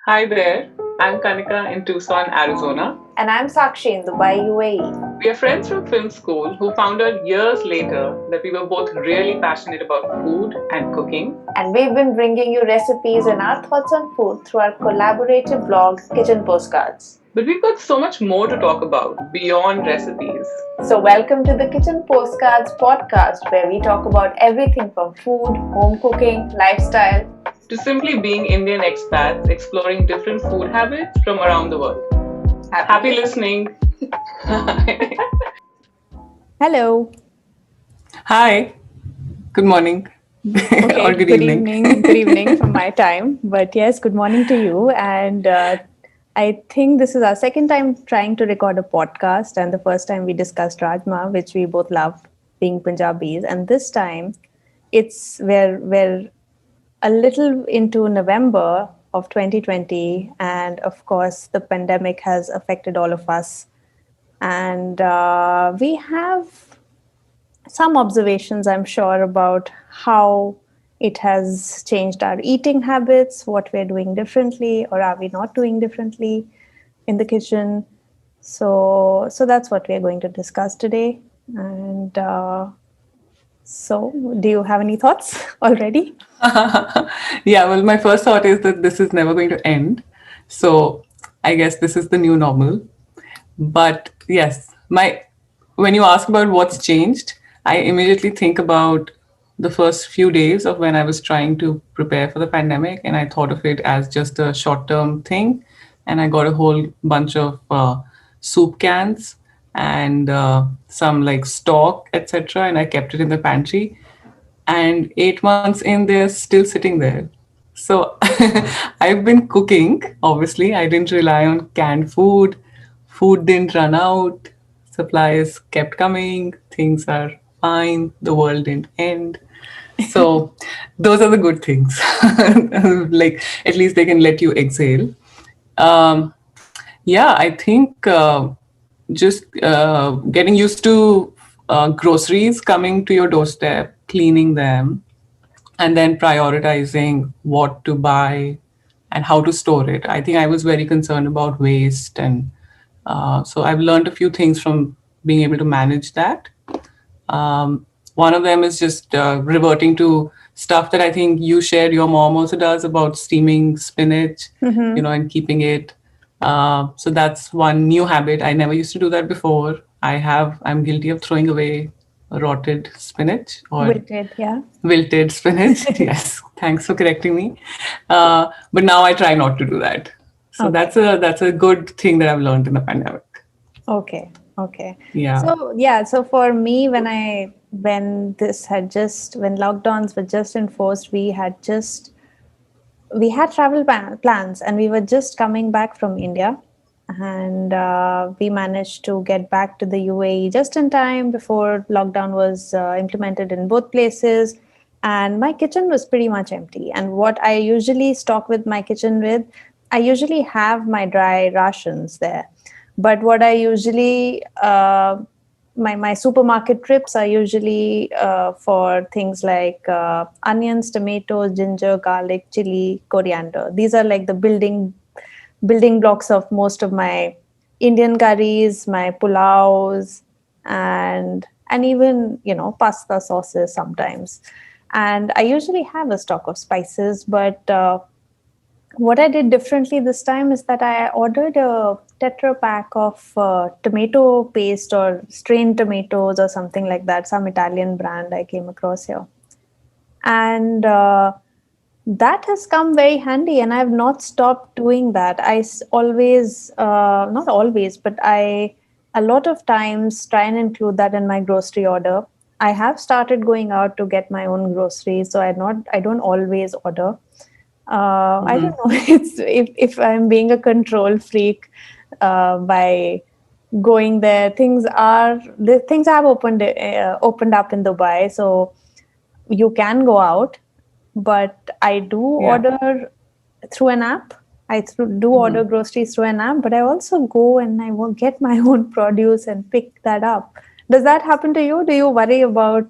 Hi there, I'm Kanika in Tucson, Arizona. And I'm Sakshi in Dubai, UAE. We are friends from film school who found out years later that we were both really passionate about food and cooking. And we've been bringing you recipes and our thoughts on food through our collaborative blog, Kitchen Postcards. But we've got so much more to talk about beyond recipes. So, welcome to the Kitchen Postcards podcast, where we talk about everything from food, home cooking, lifestyle, to simply being Indian expats exploring different food habits from around the world. Happy listening. Hello. Hi. Good morning. Okay, or good evening. Good evening from my time. But yes, good morning to you. And I think this is our second time trying to record a podcast. And the first time we discussed Rajma, which we both love, being Punjabis. And this time we're a little into November of 2020. And of course, the pandemic has affected all of us. And we have some observations, I'm sure, about how it has changed our eating habits, what we're doing differently, or are we not doing differently in the kitchen. So that's what we're going to discuss today. And so do you have any thoughts already? Yeah, well, my first thought is that this is never going to end. So I guess this is the new normal. But yes, when you ask about what's changed, I immediately think about the first few days of when I was trying to prepare for the pandemic, and I thought of it as just a short-term thing. And I got a whole bunch of soup cans and some like stock, etc. And I kept it in the pantry. And 8 months in, they're still sitting there. So I've been cooking. Obviously, I didn't rely on canned food. Food didn't run out. Supplies kept coming. Things are fine. The world didn't end. So those are the good things. Like at least they can let you exhale. Um, yeah, I think just getting used to groceries coming to your doorstep, cleaning them, and then prioritizing what to buy and how to store it. I think I was very concerned about waste, and so I've learned a few things from being able to manage that. One of them is just reverting to stuff that I think you shared. Your mom also does about steaming spinach, and keeping it. So that's one new habit. I never used to do that before. I'm guilty of throwing away rotted spinach or wilted spinach. Yes, thanks for correcting me. But now I try not to do that. So that's a good thing that I've learned in the pandemic. Okay. Yeah. So for me, when lockdowns were just enforced, we had travel plans, and we were just coming back from India, and we managed to get back to the UAE just in time before lockdown was implemented in both places. And my kitchen was pretty much empty. And what I usually stock with my kitchen with, I usually have my dry rations there. But what I usually my supermarket trips are usually for things like onions, tomatoes, ginger, garlic, chili, coriander. These are like the building blocks of most of my Indian curries, my pulaus, and even pasta sauces sometimes. And I usually have a stock of spices, but what I did differently this time is that I ordered a Tetra pack of tomato paste or strained tomatoes or something like that, some Italian brand I came across here. And that has come very handy, and I've not stopped doing that. Always, not always, but I a lot of times try and include that in my grocery order. I have started going out to get my own groceries, so I don't always order. I don't know if I'm being a control freak by going there. Things have opened up in Dubai, so you can go out, but I do order through an app. Order groceries through an app, but I also go and I will get my own produce and pick that up. Does that happen to you? Do you worry about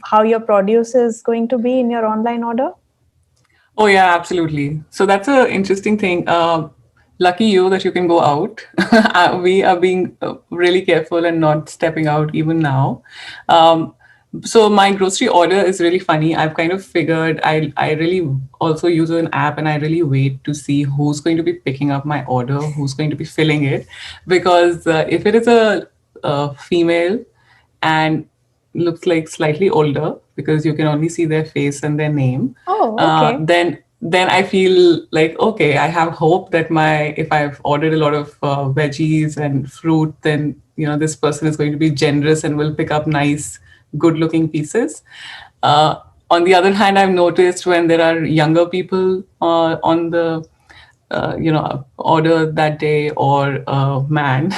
how your produce is going to be in your online order? Oh yeah, absolutely. So that's a interesting thing. Lucky you that you can go out. We are being really careful and not stepping out even now. Um, so my grocery order is really funny. I've kind of figured I really also use an app, and I really wait to see who's going to be picking up my order, who's going to be filling it, because if it is a female and looks like slightly older, because you can only see their face and their name, Oh, okay. then I feel like, okay, I have hope that my if I've ordered a lot of veggies and fruit, then this person is going to be generous and will pick up nice, good looking pieces. On the other hand, I've noticed when there are younger people on the order that day, or man,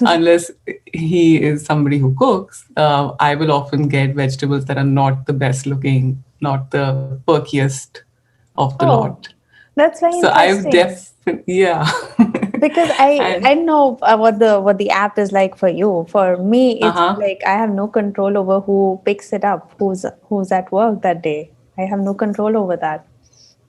unless he is somebody who cooks, I will often get vegetables that are not the best looking, not the perkiest of the lot. Oh, that's very So I've interesting. definitely, yeah. Because I And I know what the app is like for you. For me, it's uh-huh. like I have no control over who picks it up, who's at work that day. I have no control over that.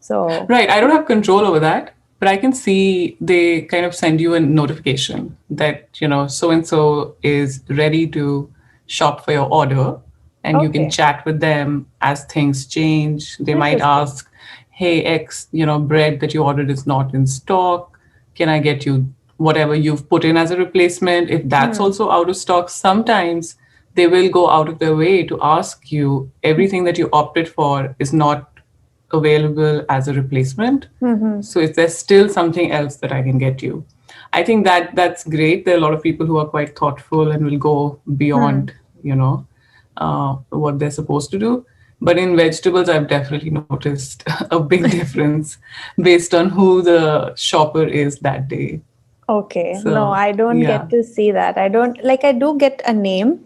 So Right. I don't have control over that, but I can see they kind of send you a notification that, so and so is ready to shop for your order. And you can okay, chat with them as things change. They might interesting. ask, hey, X, bread that you ordered is not in stock. Can I get you whatever you've put in as a replacement? If that's Hmm. also out of stock, sometimes they will go out of their way to ask you everything that you opted for is not available as a replacement. Mm-hmm. So is there still something else that I can get you? I think that that's great. There are a lot of people who are quite thoughtful and will go Hmm. beyond, what they're supposed to do. But in vegetables, I've definitely noticed a big difference based on who the shopper is that day. Okay. No, So I don't yeah. get to see that. I don't like, I do get a name,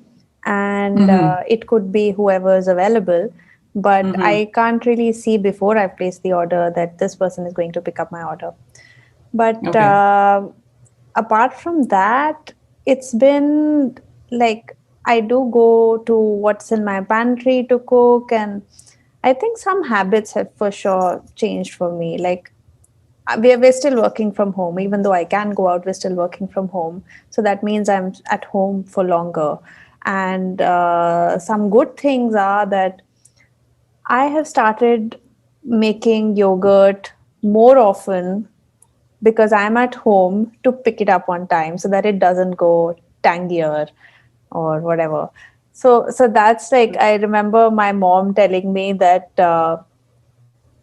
and Mm-hmm. it could be whoever is available, but Mm-hmm. I can't really see before I place the order that this person is going to pick up my order. But Okay. apart from that, it's been like I do go to what's in my pantry to cook, and I think some habits have for sure changed for me. Like we're still working from home, even though I can go out, we're still working from home. So that means I'm at home for longer. And some good things are that I have started making yogurt more often because I'm at home to pick it up on time so that it doesn't go tangier or whatever. So that's like, I remember my mom telling me that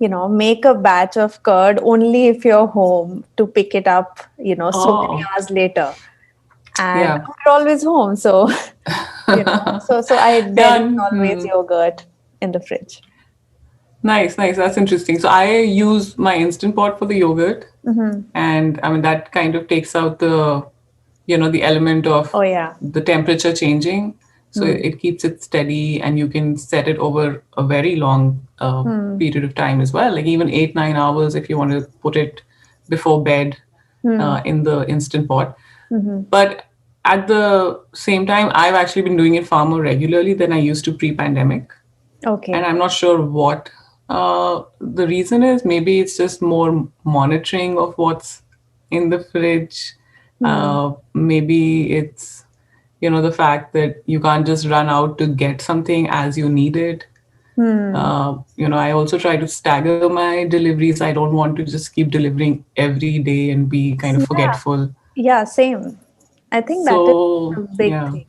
make a batch of curd only if you're home to pick it up, so many Oh, hours later. And yeah. we're always home, so so I there is Yeah. always Hmm. yogurt in the fridge. Nice, nice. That's interesting. So I use my Instant Pot for the yogurt, Hmm. and I mean that kind of takes out the element of Oh yeah. the temperature changing. So Hmm. it keeps it steady, and you can set it over a very long Hmm. period of time as well, like even 8, 9 hours if you want to put it before bed Hmm. in the Instant Pot. Hmm. But at the same time, I've actually been doing it far more regularly than I used to pre-pandemic, and Okay. I'm not sure what the reason is. Maybe it's just more monitoring of what's in the fridge. Hmm. Maybe it's the fact that you can't just run out to get something as you need it. Hmm. I also try to stagger my deliveries. I don't want to just keep delivering every day and be kind of Yeah. forgetful. Yeah. Same. I think that is a So big yeah, thing,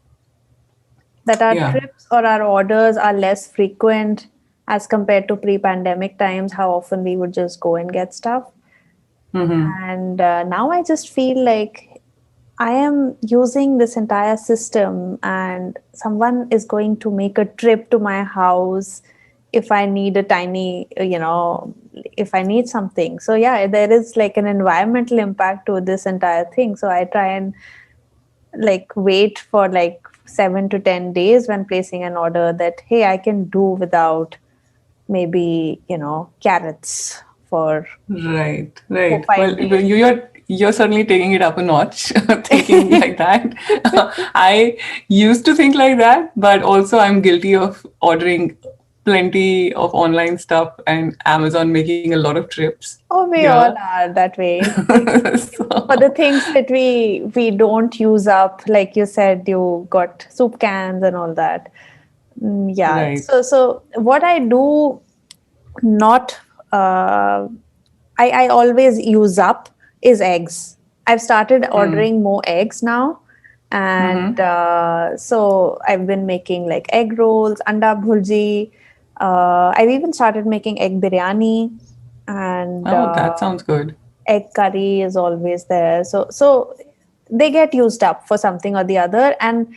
that our yeah. trips or our orders are less frequent as compared to pre-pandemic times. How often we would just go and get stuff. Mm-hmm. And now I just feel like I am using this entire system, and someone is going to make a trip to my house if I need a tiny, if I need something. So, yeah, there is like an environmental impact to this entire thing. So, I try and like wait for like 7 to 10 days when placing an order that, hey, I can do without maybe, carrots for Right, four, right. five Well, days. you're certainly taking it up a notch, thinking like that. I used to think like that, but also I'm guilty of ordering plenty of online stuff and Amazon making a lot of trips Oh, we here. all are that way. Like, for the things that we don't use up, like you said, you got soup cans and all that. Yeah. Right. So what I do, not I always use up, is eggs. I've started ordering more eggs now. And so I've been making like egg rolls, anda bhurji. I've even started making egg biryani, and Oh, that sounds good. egg curry is always there. So they get used up for something or the other. And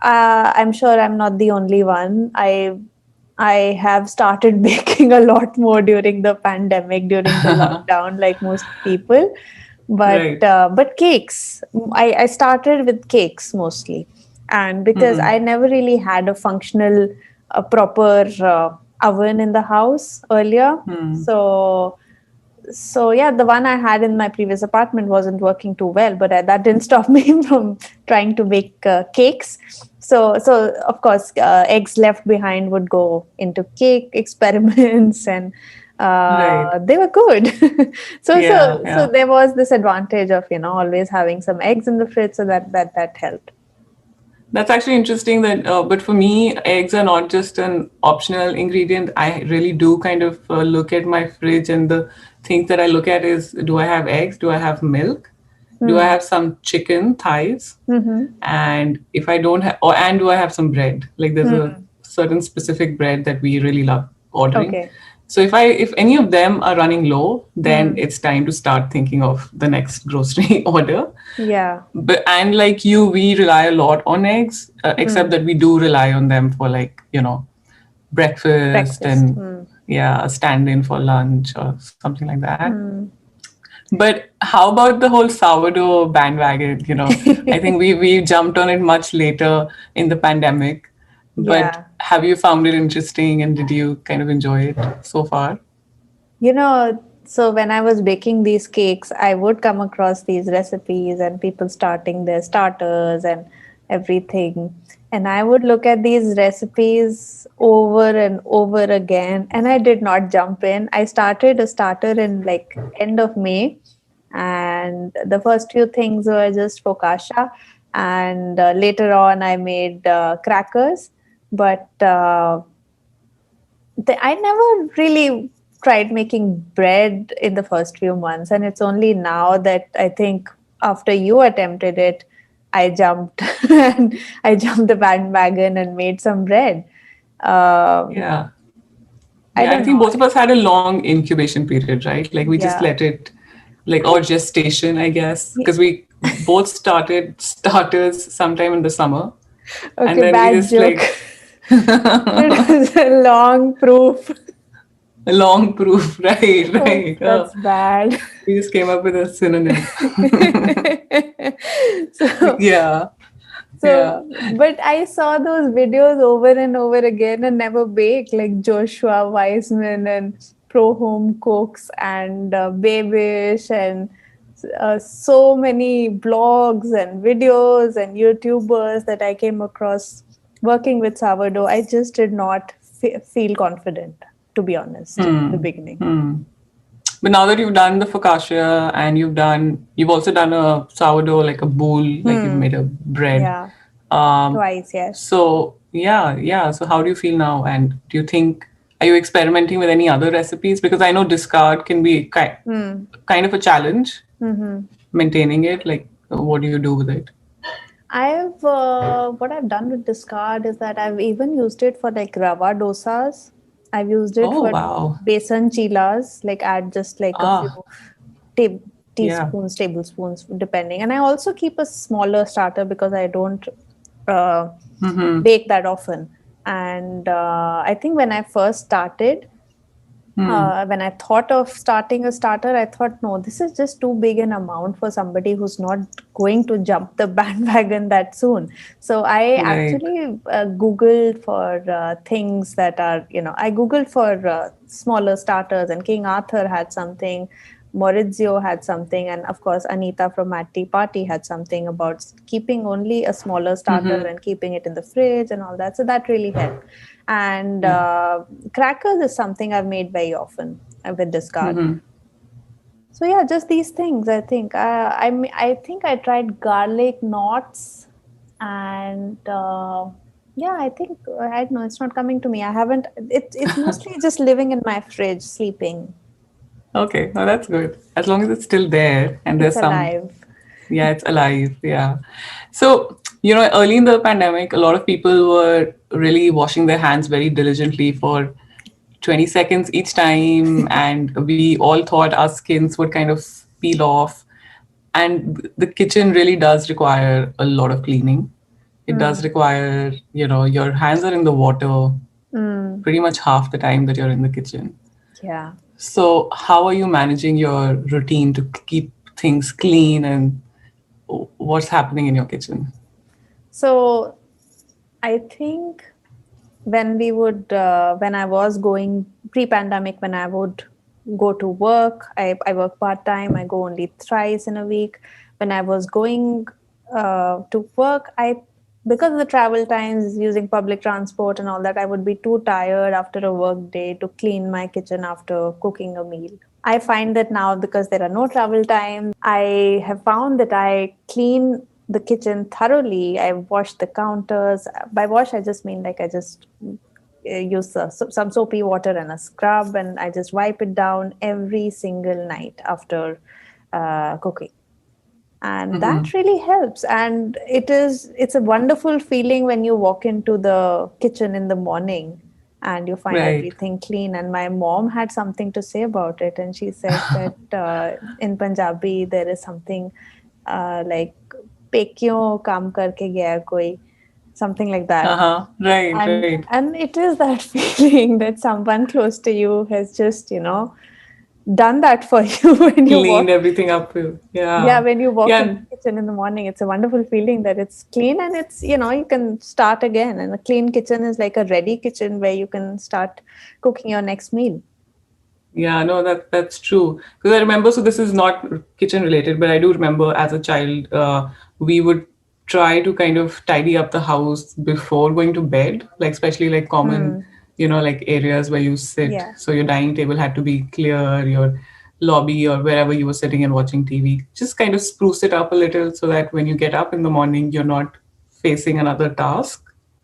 I'm sure I'm not the only one. I have started baking a lot more during the pandemic, during the lockdown, like most people. Right. But cakes, I started with cakes mostly, and because I never really had a functional, proper oven in the house earlier, so yeah, the one I had in my previous apartment wasn't working too well, but that didn't stop me from trying to bake cakes. So of course, eggs left behind would go into cake experiments, and Right. they were good. so Yeah, so so yeah. there was this advantage of always having some eggs in the fridge, so that helped. That's actually interesting that, but for me, eggs are not just an optional ingredient. I really do kind of look at my fridge, and the things that I look at is, do I have eggs? Do I have milk? Do I have some chicken thighs? And if I don't have, and do I have some bread? Like there's a certain specific bread that we really love ordering. Okay. So if any of them are running low, then it's time to start thinking of the next grocery order. Yeah. But and like you, we rely a lot on eggs, except that we do rely on them for like breakfast Breakfast. and yeah, a stand-in for lunch or something like that. But how about the whole sourdough bandwagon? I think we jumped on it much later in the pandemic. But Yeah. have you found it interesting, and did you kind of enjoy it so far? So when I was baking these cakes, I would come across these recipes and people starting their starters and everything. And I would look at these recipes over and over again. And I did not jump in. I started a starter in like end of May. And the first few things were just focaccia. And later on, I made crackers. But I never really tried making bread in the first few months, and it's only now that I think after you attempted it, I jumped and I jumped the bandwagon and made some bread. Um, Yeah. I Yeah, I don't think know. both of us had a long incubation period, right? Like we just Yeah. let it, like, or gestation, I guess, because we both started starters sometime in the summer, and Okay, then we bad just joke. like It was a long proof. a long proof, right, Oh, right. that's bad. We just came up with a synonym. so Yeah, yeah, But I saw those videos over and over again and never baked, like Joshua Weissman and Pro Home Cooks and Babish and so many blogs and videos and YouTubers that I came across working with sourdough. I just did not feel confident, to be honest, in the beginning. But now that you've done the focaccia and you've also done a sourdough, like a bowl, like you've made a bread. Yeah, Um, twice, yes. so yeah, yeah. So how do you feel now? And do you think, are you experimenting with any other recipes? Because I know discard can be kind of a challenge maintaining it. Like, what do you do with it? What I've done with discard is that I've even used it for like rava dosas. I've used it Oh for wow. besan chilas, like add just like a Ah, few ta- yeah. teaspoons, tablespoons, depending. And I also keep a smaller starter because I don't uh, bake that often. And I think when I first started, when I thought of starting a starter, I thought, no, this is just too big an amount for somebody who's not going to jump the bandwagon that soon. So I Right. actually Googled for things that are, I Googled for smaller starters, and King Arthur had something. Maurizio had something, and of course Anita from Mad Tea Party had something about keeping only a smaller starter Mm-hmm. and keeping it in the fridge and all that. So that really helped. And Yeah. crackers is something I've made very often with discard. Mm-hmm. So yeah, just these things. I think I think I tried garlic knots, and yeah, I think I don't know. It's not coming to me. I haven't. It's mostly just living in my fridge, sleeping. Okay, no, that's good. As long as it's still there and It's there's some, alive. yeah, it's alive. Yeah. So, early in the pandemic, a lot of people were really washing their hands very diligently for 20 seconds each time. And we all thought our skins would kind of peel off. And the kitchen really does require a lot of cleaning. It does Mm, require, your hands are in the water mm, pretty much half the time that you're in the kitchen. yeah. So, how are you managing your routine to keep things clean and what's happening in your kitchen? So I think when I was going pre-pandemic, when I would go to work, I work part-time. I go only thrice in a week. When I was going to work, because of the travel times, using public transport and all that, I would be too tired after a work day to clean my kitchen after cooking a meal. I find that now, because there are no travel times, I have found that I clean the kitchen thoroughly. I wash the counters. By wash, I just mean like I just use some soapy water and a scrub, and I just wipe it down every single night after cooking. And that really helps. And it's a wonderful feeling when you walk into the kitchen in the morning and you find Right. everything clean. And my mom had something to say about it, and she said that in Punjabi there is something like "Pekyon kaam karke gaya koi," something like that. Uh-huh. Right, right. And it is that feeling that someone close to you has just done that for you when you Cleaned walk. everything up. Yeah, Yeah. when you walk in Yeah. the kitchen in the morning, it's a wonderful feeling that it's clean, and it's, you can start again. And a clean kitchen is like a ready kitchen where you can start cooking your next meal. Yeah, no, that's true. Because I remember, so this is not kitchen related, but I do remember as a child, we would try to kind of tidy up the house before going to bed, like especially like common, Hmm. like areas where you sit. Yeah. So your dining table had to be clear, your lobby or wherever you were sitting and watching TV. Just kind of spruce it up a little so that when you get up in the morning, you're not facing another task.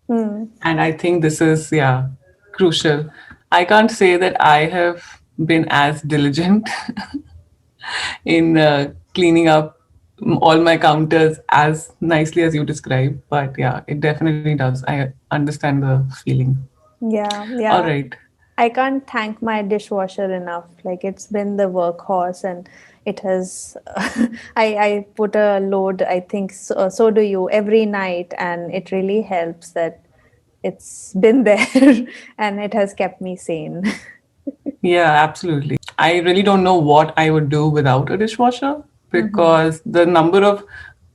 Hmm. And I think this is, yeah, crucial. I can't say that I have been as diligent in cleaning up all my counters as nicely as you described. But yeah, it definitely does. I understand the feeling. Yeah. All Yeah. right. I can't thank my dishwasher enough. Like, it's been the workhorse, and it has. I put a load. I think so do you, every night, and it really helps that it's been there and it has kept me sane. Yeah, absolutely. I really don't know what I would do without a dishwasher Hmm. because the number of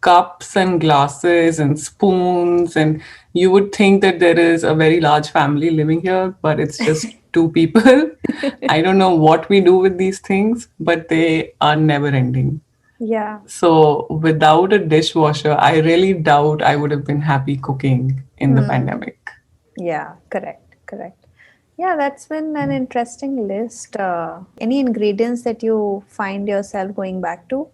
cups and glasses and spoons, and you would think that there is a very large family living here, but it's just two people. I don't know what we do with these things, but they are never ending. Yeah. So without a dishwasher, I really doubt I would have been happy cooking in the Hmm. pandemic. Yeah. Correct. Correct. Yeah, that's been an interesting list. Any ingredients that you find yourself going back to?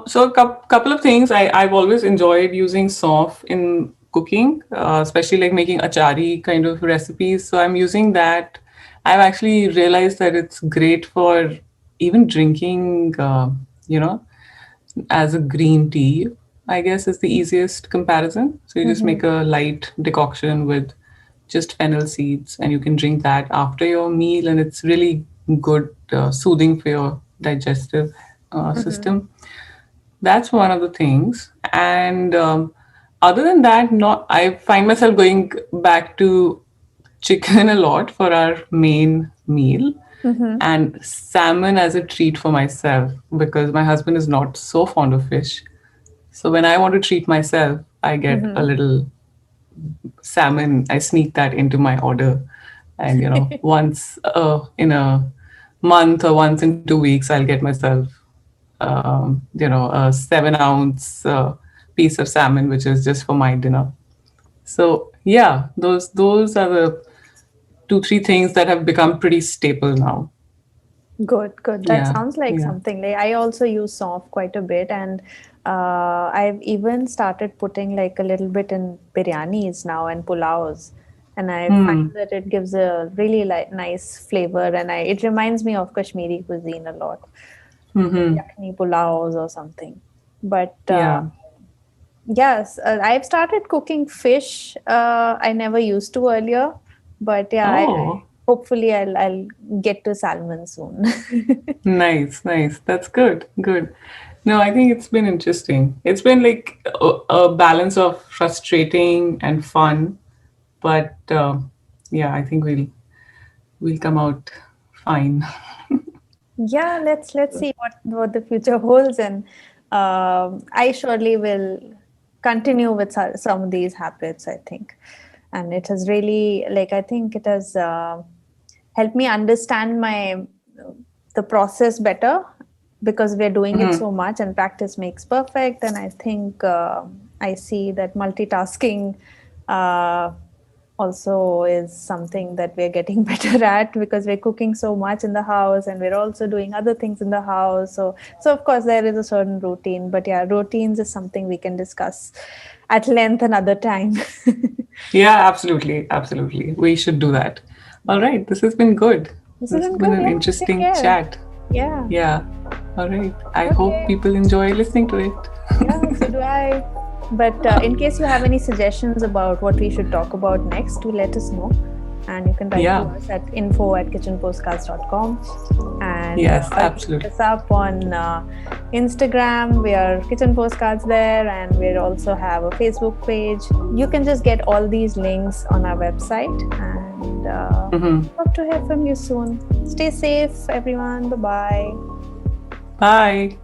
So a couple of things. I've always enjoyed using soft in cooking, especially like making achari kind of recipes. So I'm using that. I've actually realized that it's great for even drinking, as a green tea, I guess is the easiest comparison. So you just Hmm. make a light decoction with just fennel seeds and you can drink that after your meal, and it's really good, soothing for your digestive Hmm. system. That's one of the things. And other than that, not I find myself going back to chicken a lot for our main meal Hmm. and salmon as a treat for myself because my husband is not so fond of fish. So when I want to treat myself, I get a Hmm. little salmon. I sneak that into my order, and once in a month or once in 2 weeks, I'll get myself, a 7 ounce piece of salmon, which is just for my dinner. So yeah, those are the 2-3 things that have become pretty staple now. Good, good. That Yeah, sounds like yeah. something. Like I also use soft quite a bit, and I've even started putting like a little bit in biryanis now and pulaus, and I find that it gives a really like nice flavor, and it reminds me of Kashmiri cuisine a lot, yakni pulaus or something. But Yeah. yes, I've started cooking fish. I never used to earlier, but yeah, Oh, hopefully I'll get to salmon soon. nice, nice. That's good. Good. No, I think it's been interesting. It's been like a balance of frustrating and fun, but yeah, I think we'll come out fine. Yeah, let's see what the future holds, and I surely will continue with some of these habits, I think. And it has really, like, I think it has helped me understand the process better, because we're doing it so much, and practice makes perfect. And I think I see that multitasking uh, also is something that we're getting better at, because we're cooking so much in the house and we're also doing other things in the house. So of course there is a certain routine, but yeah, routines is something we can discuss at length another time. Yeah, absolutely, absolutely. We should do that. All right, this has been good. This has This has been been good. an Yeah, take interesting care. chat. Yeah. Yeah. All right. I hope Okay. people enjoy listening to it. Yeah, so do I. But in case you have any suggestions about what we should talk about next, do let us know. And you can write to Yeah. us at info@kitchenpostcards.com. And Yes, look absolutely. us up on Instagram. We are Kitchen Postcards there. And we also have a Facebook page. You can just get all these links on our website. And hope to hear from you soon. Stay safe, everyone. Bye-bye. Bye.